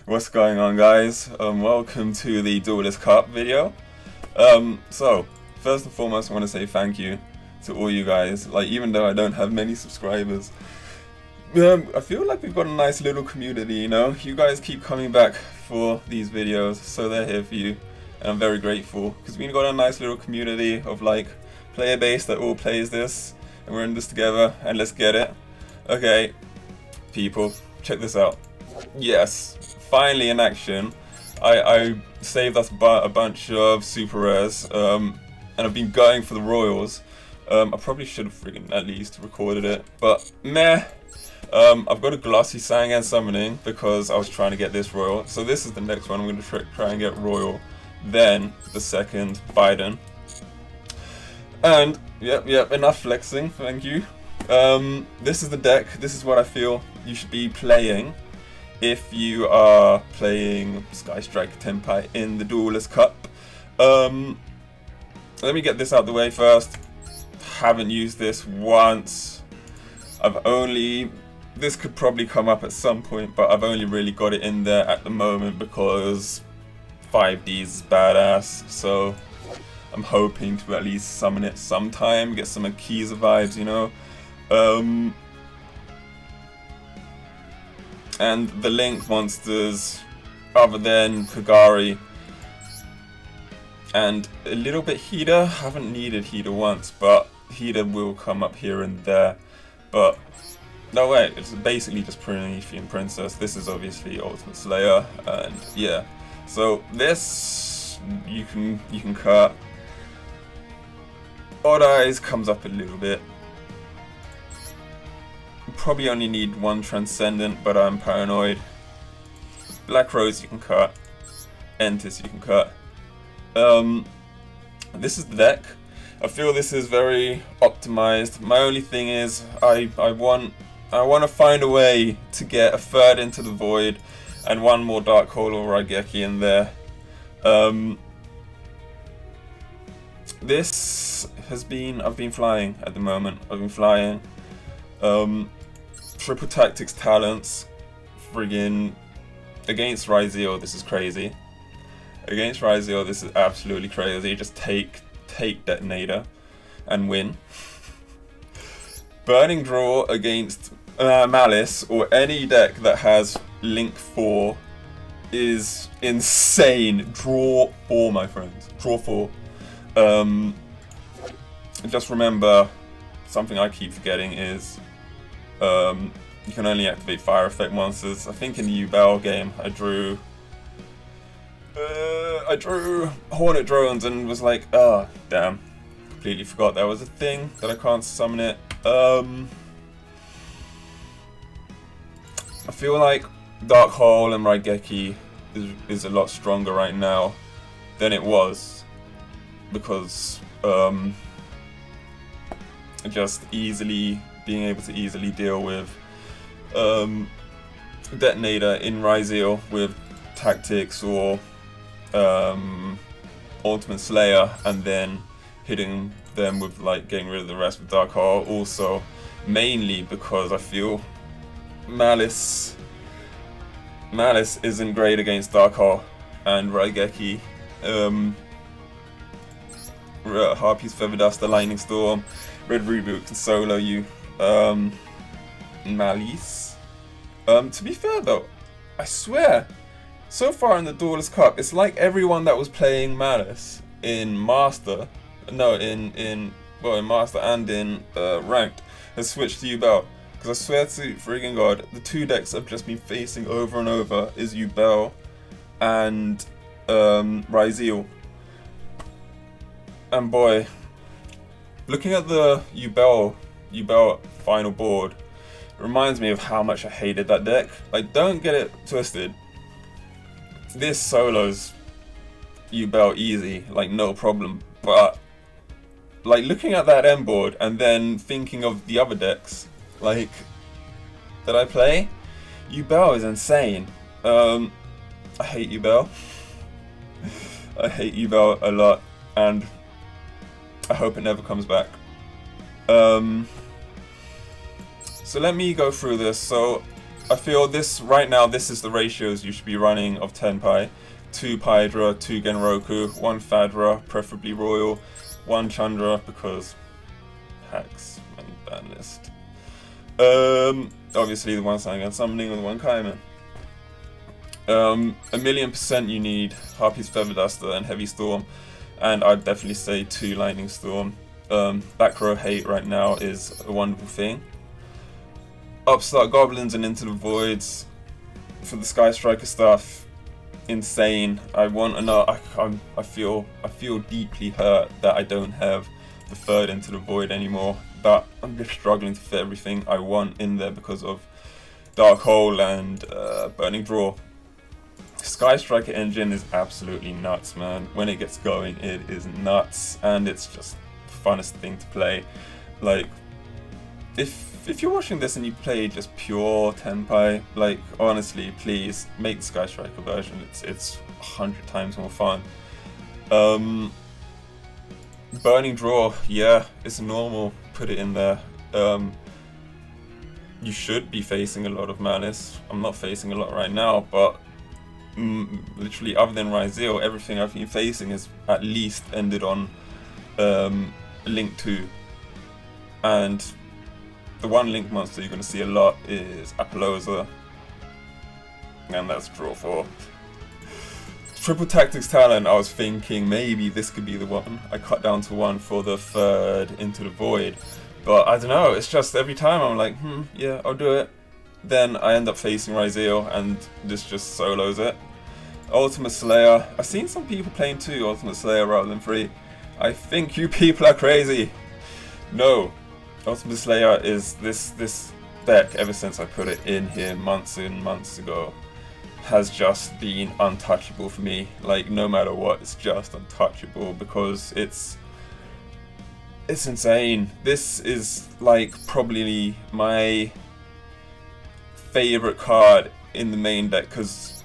What's going on, guys? Welcome to the Duelist Cup video. So first and foremost, I want to say thank you to all you guys. Like, even though I don't have many subscribers, I feel like we've got a nice little community, you know? You guys keep coming back for these videos, so they're here for you. And I'm very grateful, because we've got a nice little community of, like, player base that all plays this. And we're in this together, and let's get it. Okay, people, check this out. Yes, finally in action. I saved us a bunch of super rares, and I've been going for the royals. I probably should have friggin' at least recorded it, but meh. I've got a glossy Sangan summoning because I was trying to get this royal. So this is the next one. I'm going to try and get royal. Then the second Biden. And yep, enough flexing. Thank you. This is the deck. This is what I feel you should be playing if you are playing Sky Strike Tenpai in the Duelist Cup. Let me get this out the way first. Haven't used this once. This could probably come up at some point, but I've only really got it in there at the moment because 5Ds is badass. So I'm hoping to at least summon it sometime, get some Akiza vibes, you know. And the Link monsters, other than Kagari and a little bit Hida, haven't needed Hida once, but Hida will come up here and there. But no, wait, it's basically just Promethean Princess. This is obviously Ultimate Slayer, and yeah. So this you can cut. Odd Eyes comes up a little bit. Probably only need one Transcendent, but I'm paranoid. Black Rose you can cut. Entis you can cut. This is the deck. I feel this is very optimized. My only thing is I want to find a way to get a third into the void and one more Dark Hole or Raigeki in there. I've been flying at the moment. I've been flying. Triple Tactics talents. Friggin' against Ryzeal, this is crazy. Against Ryzeal, this is absolutely crazy. Just take Detonator and win. Burning Draw against Maliss or any deck that has Link 4 is insane. Draw 4, my friends. Draw 4. Just remember, something I keep forgetting is you can only activate fire effect monsters. I think in the Yubel game I drew Hornet Drones and was like, oh damn, completely forgot that was a thing, that I can't summon it. I feel like Dark Hole and Raigeki is a lot stronger right now than it was, because just being able to easily deal with Detonator in Ryzeal with Tactics or Ultimate Slayer, and then hitting them with, like, getting rid of the rest with Dark Hole. Also, mainly because I feel Maliss isn't great against Dark Hole and Raigeki. Harpy's Feather Duster, Lightning Storm, Red Reboot can solo you. Maliss. To be fair though, I swear, so far in the Duelist Cup, it's like everyone that was playing Maliss in Master, in Master and in Ranked, has switched to Yubel. Because I swear to friggin' God, the two decks I've just been facing over and over is Yubel and Ryzeal. And boy, looking at the Yubel final board, it reminds me of how much I hated that deck. Like, don't get it twisted. This solos Yubel easy, like no problem. But like, looking at that end board and then thinking of the other decks, like, that I play, Yubel is insane. I hate Yubel. I hate Yubel a lot, and I hope it never comes back. So let me go through this. So I feel this right now. This is the ratios you should be running of Tenpai: 2 Pydra, 2 Genroku, 1 Fadra, preferably Royal, 1 Chandra because hacks and ban list. Obviously the 1 Sangan summoning and the 1 Kaiman. 1,000,000% you need Harpy's Feather Duster and Heavy Storm, and I'd definitely say 2 Lightning Storm. Back row hate right now is a wonderful thing. Upstart Goblins and Into the Voids for the Sky Striker stuff, insane. I want another. I feel deeply hurt that I don't have the 3rd Into the Void anymore. But I'm just struggling to fit everything I want in there because of Dark Hole and Burning Draw. Sky Striker engine is absolutely nuts, man. When it gets going, it is nuts, and it's just the funnest thing to play. Like, if you're watching this and you play just pure Tenpai, like, honestly, please make the Sky Striker version. It's 100 times more fun. Burning Draw, yeah, it's normal. Put it in there. You should be facing a lot of Maliss. I'm not facing a lot right now, but literally, other than Ryzeal, everything I've been facing has at least ended on Link 2. And the 1 Link monster you're going to see a lot is Apollosa, and that's draw 4. Triple Tactics Talent, I was thinking maybe this could be the one. I cut down to 1 for the 3rd Into the Void, but I don't know, it's just every time I'm like, yeah, I'll do it. Then I end up facing Ryzeal and this just solos it. Ultimate Slayer, I've seen some people playing 2 Ultimate Slayer rather than 3. I think you people are crazy. No. Ultimate Slayer is this deck, ever since I put it in here months and months ago, has just been untouchable for me. Like, no matter what, it's just untouchable because it's insane. This is like probably my favorite card in the main deck because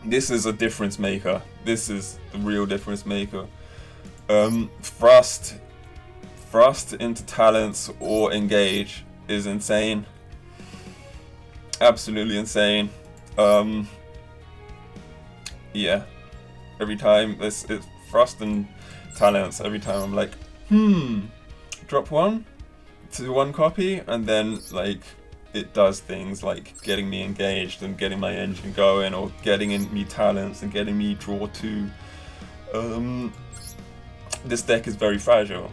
this is a difference maker. This is the real difference maker. Thrust into talents or engage is insane. Absolutely insane. Yeah. Every time it's thrust and talents, every time I'm like, drop 1 to 1 copy, and then like it does things like getting me engaged and getting my engine going, or getting in me talents and getting me draw 2. This deck is very fragile.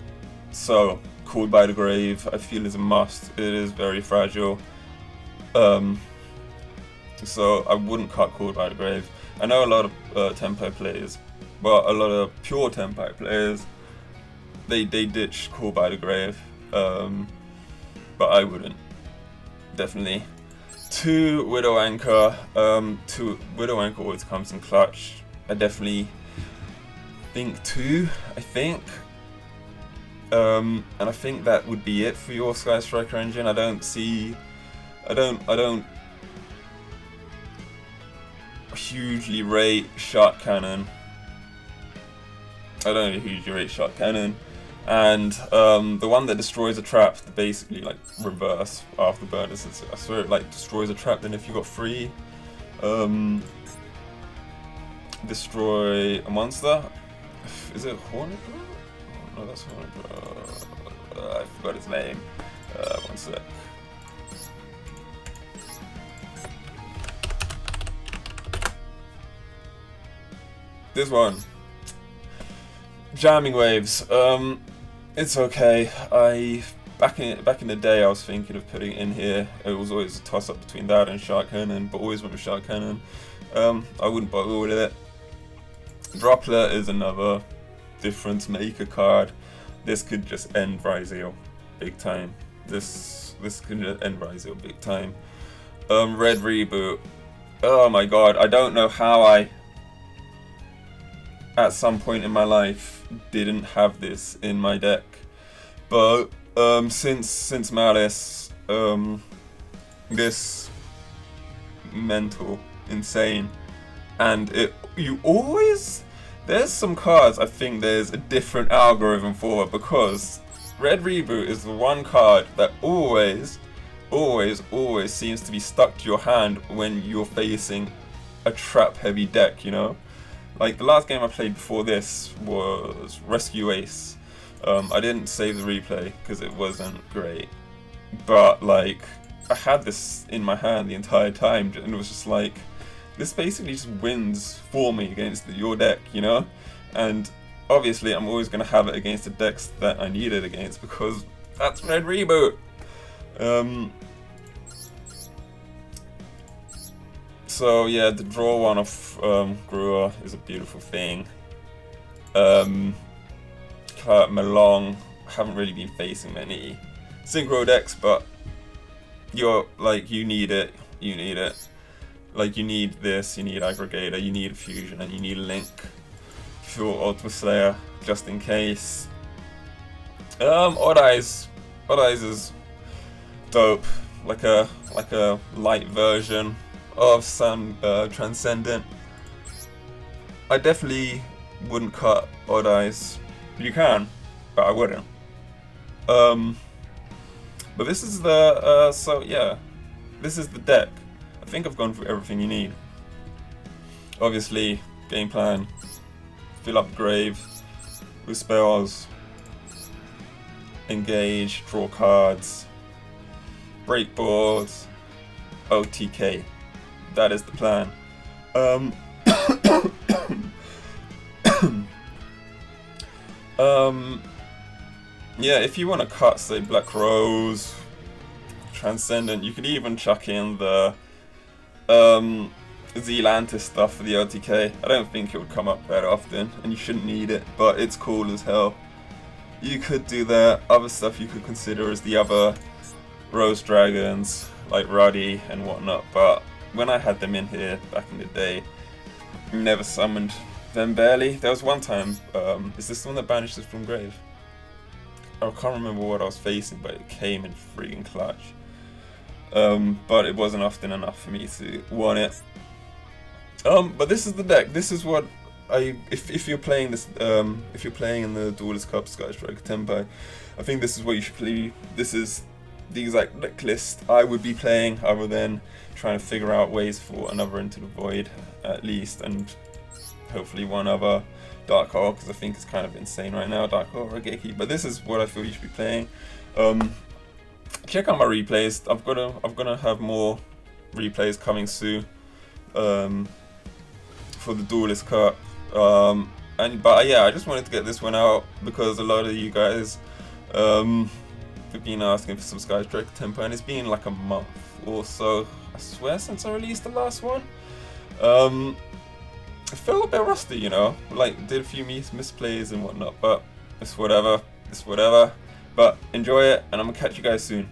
So, Called by the Grave, I feel is a must. It is very fragile. So I wouldn't cut Called by the Grave. I know a lot of Tenpai players, but a lot of pure Tenpai players, they ditch Called by the Grave. But I wouldn't. Definitely. 2 Widow Anchor. 2 Widow Anchor always comes in clutch. I definitely think 2. I think. And I think that would be it for your Sky Striker engine. I don't hugely rate Shark Cannon. I don't hugely rate Shark Cannon. And the one that destroys a trap, basically like reverse after burners. I swear it like destroys a trap. Then if you got 3, destroy a monster. Is it Hornet? No, that's Hornet. I forgot his name. 1 sec. This one. Jamming Waves. It's okay. Back in the day I was thinking of putting it in here. It was always a toss up between that and Shark Cannon, but always went with Shark Cannon. I wouldn't bother with it. Droplet is another difference maker card. This could just end Ryzeal big time. This could end Ryzeal big time. Red Reboot. Oh my god, I don't know how I at some point in my life didn't have this in my deck, but since Maliss, this mental, insane, and there's some cards I think there's a different algorithm for, because Red Reboot is the one card that always always seems to be stuck to your hand when you're facing a trap heavy deck, you know? Like the last game I played before this was Rescue Ace. I didn't save the replay because it wasn't great, but like I had this in my hand the entire time and it was just like, this basically just wins for me against your deck, you know? And obviously I'm always going to have it against the decks that I need it against because that's Red Reboot. So yeah, the draw one of Gruer is a beautiful thing. Melong, haven't really been facing many synchro decks, but you're like, you need it. Like you need this, you need Aggregator, you need Fusion, and you need Link for Ultimate Slayer, just in case. Odd Eyes is dope, like a light version of some Transcendent. I definitely wouldn't cut Odd Eyes. You can, but I wouldn't. But this is the so yeah, this is the deck. I think I've gone through everything you need. Obviously, game plan: fill up the grave with spells, engage, draw cards, break boards, OTK. That is the plan. Yeah, if you want to cut, say, Black Rose, Transcendent, you could even chuck in the Zealantis stuff for the OTK. I don't think it would come up that often, and you shouldn't need it, but it's cool as hell. You could do that. Other stuff you could consider is the other Rose Dragons, like Ruddy and whatnot, but when I had them in here back in the day, never summoned them barely. There was one time, is this the one that banishes from grave? I can't remember what I was facing, but it came in freaking clutch. But it wasn't often enough for me to want it. But this is the deck. This is what if you're playing this, if you're playing in the Duelist Cup Sky Striker Tenpai, I think this is what you should play. This is the exact deck list I would be playing, other than trying to figure out ways for another Into the Void at least, and hopefully one other Dark Hole, because I think it's kind of insane right now, Dark Hole or Regeki. But this is what I feel you should be playing. Check out my replays. I'm gonna have more replays coming soon for the Duelist Cup. But yeah, I just wanted to get this one out because a lot of you guys have been asking for some Sky Striker Tenpai, and it's been like a month or so, I swear, since I released the last one. I feel a bit rusty, you know, like did a few misplays and whatnot, but it's whatever, but enjoy it, and I'm gonna catch you guys soon.